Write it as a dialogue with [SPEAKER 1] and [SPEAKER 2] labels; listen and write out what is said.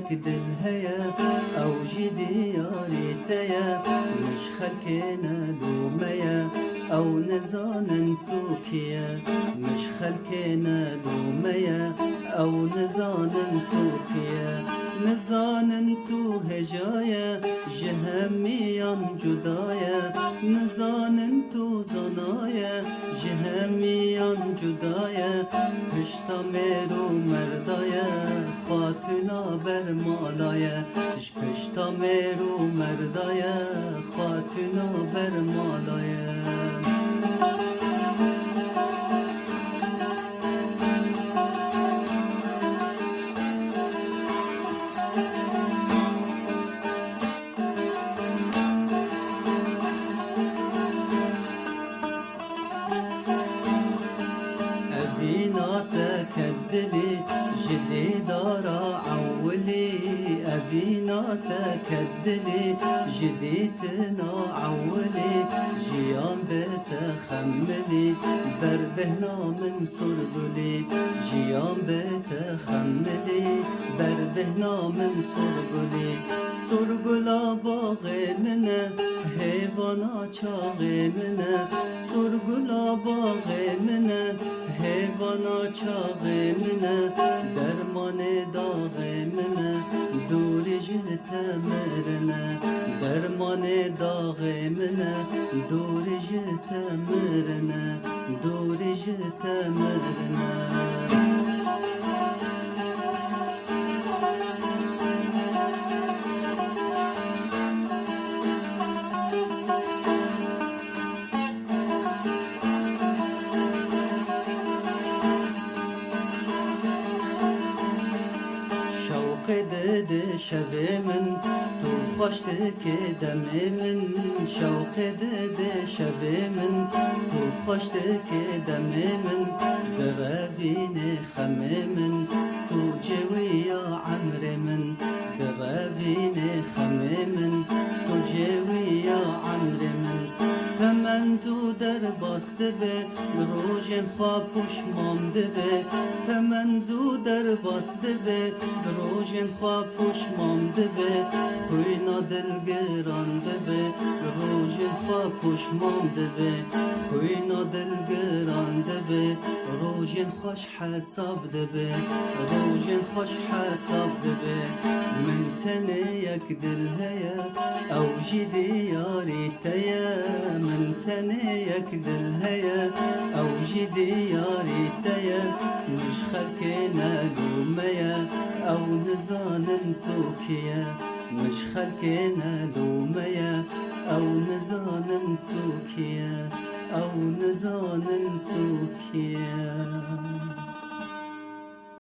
[SPEAKER 1] يك دل هيا أو جي دياري تيا مش خلكنا لوميا أو نزانا توكيا مش خلكنا لوميا أو نزانا توكيا نزانا تو هجايا جهميا جدايا نزانا تو زنايا جهميا جدايا پشتا میرو مردايا خاتنا برمالايا پشتا میرو مردايا خاتنا برمالايا أبيناتك الدلي جدي دارا عولي أبيناتك الدلي جديتنا عولي جيان بتخملي بربهنا من سربلي جيان بتخملي بربهنا من سربلي سربلا باغي منه هيوانا چاغي منه سربلا باغي منه هيوانا چاغي منه درمان داغي منه دوری جت مرنه درمان داغي منه دوری جت مرنه دوری جت مرنه قدد شب من تو خوشتك دم من شوق دد شب من تو خوشتك دم من دغابين خم من تو جوي يا عمر من دغابين خم من تو جوي يا عمر من تمنزو در باست به روژن خواب پشمام دبه تمنزو در باست به روژن خواب پشمام دبه خوینا دلگران دبه روژن خواب پشمام دبه خوینا دلگران دبه روژن خوش حساب دبه روژن خوش حساب دبه من تنه یک دل هيا او جي دياري تيا من تنه یک دل هيا او جي دياري تيا مش خلكنا لوميا او نزانن توكيا مش خلكنا لوميا او نزانن توكيا او نزانن توكيا